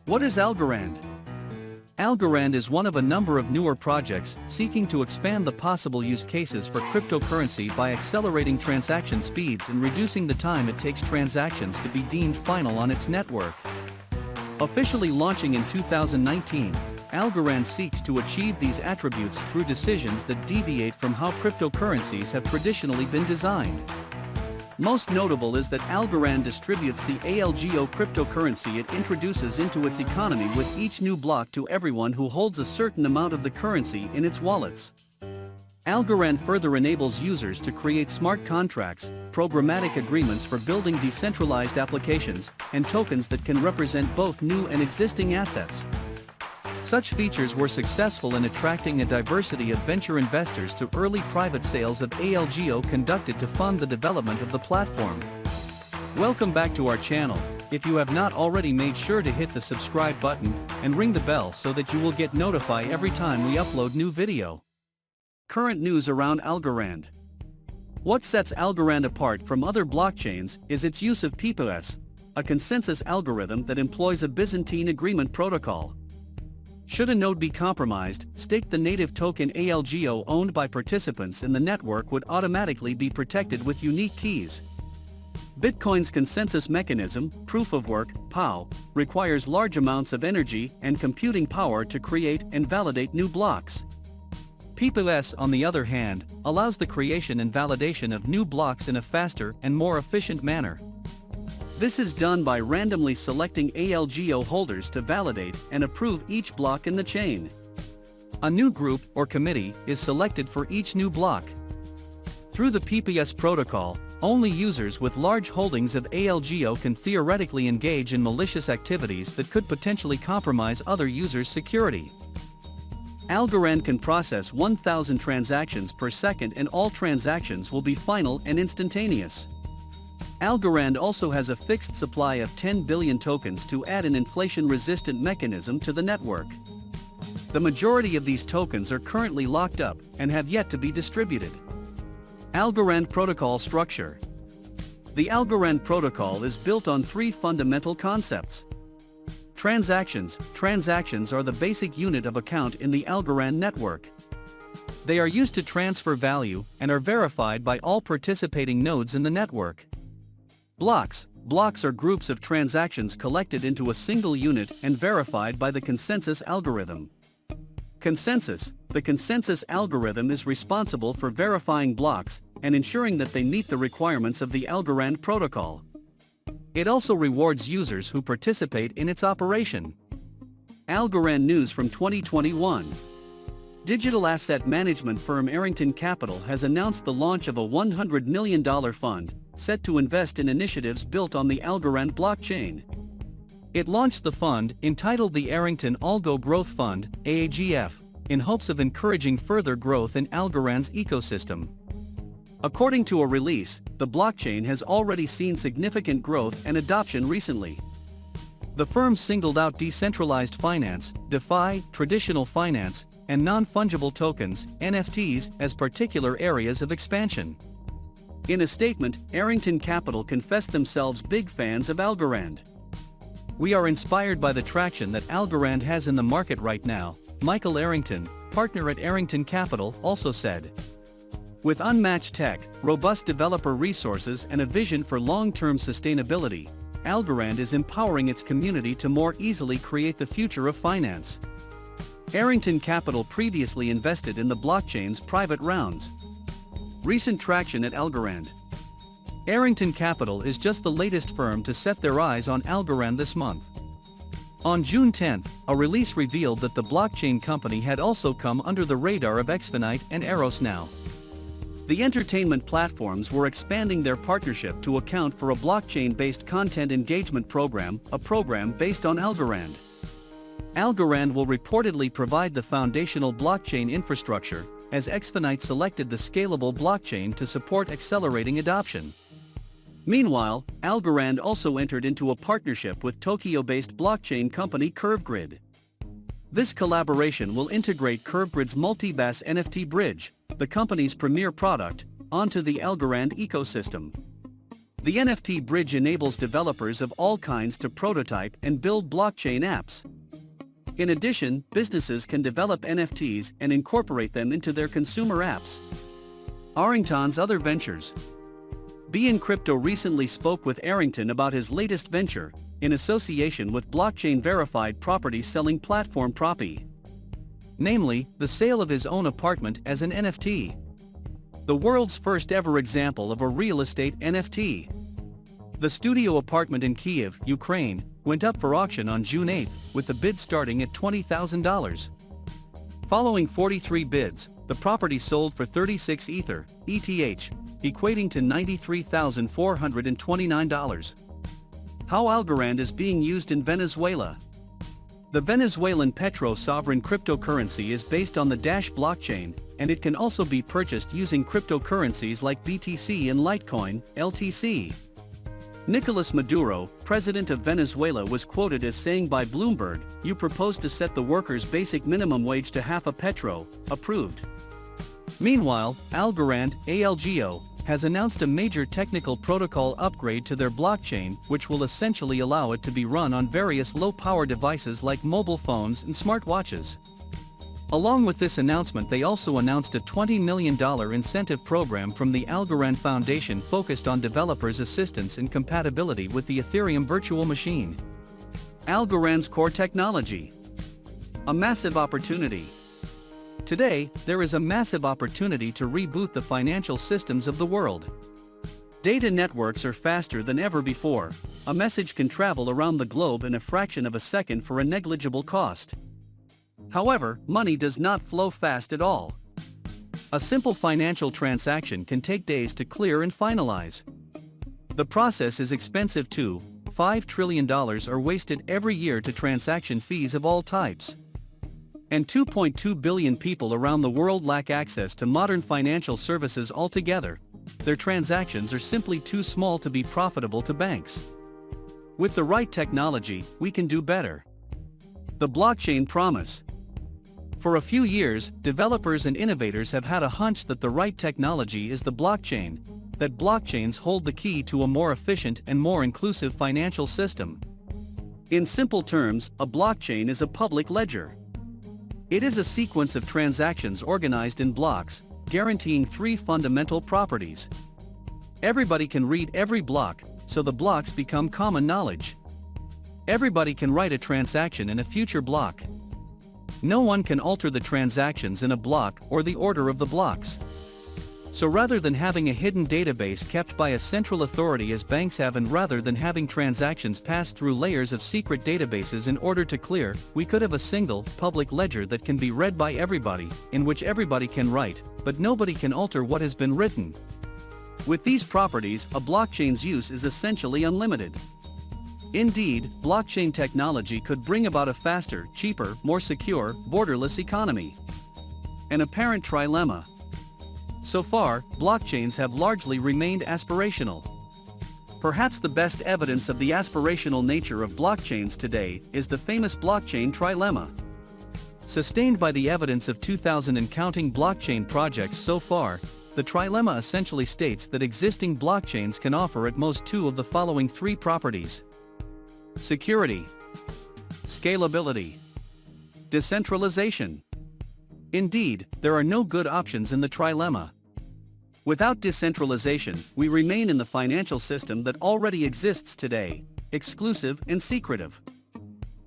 What is Algorand? Algorand is one of a number of newer projects seeking to expand the possible use cases for cryptocurrency by accelerating transaction speeds and reducing the time it takes transactions to be deemed final on its network. Officially launching in 2019, Algorand seeks to achieve these attributes through decisions that deviate from how cryptocurrencies have traditionally been designed. Most notable is that Algorand distributes the ALGO cryptocurrency it introduces into its economy with each new block to everyone who holds a certain amount of the currency in its wallets. Algorand further enables users to create smart contracts, programmatic agreements for building decentralized applications, and tokens that can represent both new and existing assets. Such features were successful in attracting a diversity of venture investors to early private sales of ALGO conducted to fund the development of the platform. Welcome back to our channel. If you have not already, made sure to hit the subscribe button and ring the bell so that you will get notified every time we upload new video. Current news around Algorand. What sets Algorand apart from other blockchains is its use of PPS, a consensus algorithm that employs a Byzantine agreement protocol. Should a node be compromised, stake the native token ALGO owned by participants in the network would automatically be protected with unique keys. Bitcoin's consensus mechanism, proof of work, POW, requires large amounts of energy and computing power to create and validate new blocks. PPS, on the other hand, allows the creation and validation of new blocks in a faster and more efficient manner. This is done by randomly selecting ALGO holders to validate and approve each block in the chain. A new group or committee is selected for each new block. Through the PPS protocol, only users with large holdings of ALGO can theoretically engage in malicious activities that could potentially compromise other users' security. Algorand can process 1,000 transactions per second, and all transactions will be final and instantaneous. Algorand also has a fixed supply of 10 billion tokens to add an inflation-resistant mechanism to the network. The majority of these tokens are currently locked up and have yet to be distributed. Algorand protocol structure. The Algorand protocol is built on three fundamental concepts. Transactions. Transactions are the basic unit of account in the Algorand network. They are used to transfer value and are verified by all participating nodes in the network. Blocks. Blocks are groups of transactions collected into a single unit and verified by the consensus algorithm. Consensus. The consensus algorithm is responsible for verifying blocks and ensuring that they meet the requirements of the Algorand protocol. It also rewards users who participate in its operation. Algorand news from 2021. Digital asset management firm Arrington Capital has announced the launch of a $100 million fund, set to invest in initiatives built on the Algorand blockchain. It launched the fund, entitled the Arrington Algo Growth Fund, AAGF, in hopes of encouraging further growth in Algorand's ecosystem. According to a release, the blockchain has already seen significant growth and adoption recently. The firm singled out decentralized finance, DeFi, traditional finance, and non-fungible tokens, NFTs, as particular areas of expansion. In a statement, Arrington Capital confessed themselves big fans of Algorand. "We are inspired by the traction that Algorand has in the market right now," Michael Arrington, partner at Arrington Capital, also said. With unmatched tech, robust developer resources, and a vision for long-term sustainability, Algorand is empowering its community to more easily create the future of finance. Arrington Capital previously invested in the blockchain's private rounds. Recent traction at Algorand. Arrington Capital is just the latest firm to set their eyes on Algorand this month. On June 10, a release revealed that the blockchain company had also come under the radar of Xfinite and Eros Now. The entertainment platforms were expanding their partnership to account for a blockchain-based content engagement program, a program based on Algorand. Algorand will reportedly provide the foundational blockchain infrastructure, as Xfinite selected the scalable blockchain to support accelerating adoption. Meanwhile, Algorand also entered into a partnership with Tokyo-based blockchain company CurveGrid. This collaboration will integrate CurveGrid's multi-bass NFT bridge, the company's premier product, onto the Algorand ecosystem. The NFT bridge enables developers of all kinds to prototype and build blockchain apps. In addition, businesses can develop NFTs and incorporate them into their consumer apps. Arrington's other ventures. BN Crypto recently spoke with Arrington about his latest venture, in association with blockchain-verified property selling platform Propi. Namely, the sale of his own apartment as an NFT. The world's first ever example of a real estate NFT. The studio apartment in Kiev, Ukraine, went up for auction on June 8, with the bid starting at $20,000. Following 43 bids, the property sold for 36 Ether, ETH, equating to $93,429. How Algorand is being used in Venezuela. The Venezuelan petro-sovereign cryptocurrency is based on the Dash blockchain, and it can also be purchased using cryptocurrencies like BTC and Litecoin, LTC. Nicolas Maduro, president of Venezuela, was quoted as saying by Bloomberg, "You propose to set the workers' basic minimum wage to half a petro, approved." Meanwhile, Algorand, ALGO, has announced a major technical protocol upgrade to their blockchain, which will essentially allow it to be run on various low-power devices like mobile phones and smartwatches. Along with this announcement, they also announced a $20 million incentive program from the Algorand Foundation focused on developers' assistance and compatibility with the Ethereum virtual machine. Algorand's core technology. A massive opportunity. Today, there is a massive opportunity to reboot the financial systems of the world. Data networks are faster than ever before. A message can travel around the globe in a fraction of a second for a negligible cost. However, money does not flow fast at all. A simple financial transaction can take days to clear and finalize. The process is expensive too. $5 trillion are wasted every year to transaction fees of all types. And 2.2 billion people around the world lack access to modern financial services altogether. Their transactions are simply too small to be profitable to banks. With the right technology, we can do better. The blockchain promise. For a few years, developers and innovators have had a hunch that the right technology is the blockchain, that blockchains hold the key to a more efficient and more inclusive financial system. In simple terms, a blockchain is a public ledger. It is a sequence of transactions organized in blocks, guaranteeing three fundamental properties. Everybody can read every block, so the blocks become common knowledge. Everybody can write a transaction in a future block. No one can alter the transactions in a block or the order of the blocks. So rather than having a hidden database kept by a central authority as banks have, and rather than having transactions pass through layers of secret databases in order to clear, we could have a single, public ledger that can be read by everybody, in which everybody can write, but nobody can alter what has been written. With these properties, a blockchain's use is essentially unlimited. Indeed, blockchain technology could bring about a faster, cheaper, more secure, borderless economy. An apparent trilemma. So far, blockchains have largely remained aspirational. Perhaps the best evidence of the aspirational nature of blockchains today is the famous blockchain trilemma. Sustained by the evidence of 2,000 and counting blockchain projects so far, the trilemma essentially states that existing blockchains can offer at most two of the following three properties: security, scalability, decentralization. Indeed, there are no good options in the trilemma. Without decentralization, we remain in the financial system that already exists today, exclusive and secretive.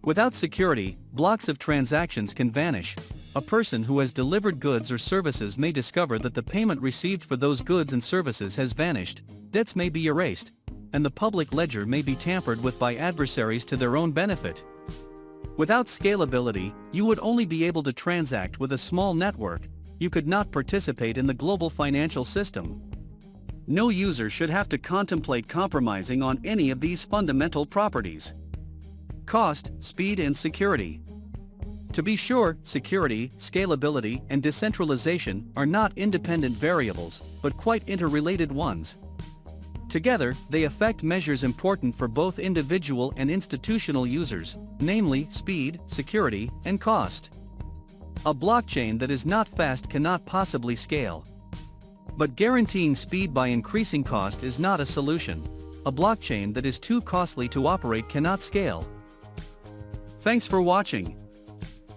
Without security, blocks of transactions can vanish. A person who has delivered goods or services may discover that the payment received for those goods and services has vanished, debts may be erased, and the public ledger may be tampered with by adversaries to their own benefit. Without scalability, you would only be able to transact with a small network. You could not participate in the global financial system. No user should have to contemplate compromising on any of these fundamental properties. Cost, speed and security. To be sure, security, scalability and decentralization are not independent variables, but quite interrelated ones. Together, they affect measures important for both individual and institutional users, namely speed, security, and cost. A blockchain that is not fast cannot possibly scale. But guaranteeing speed by increasing cost is not a solution. a blockchain that is too costly to operate cannot scale. Thanks for watching.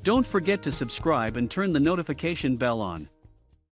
Don't forget to subscribe and turn the notification bell on.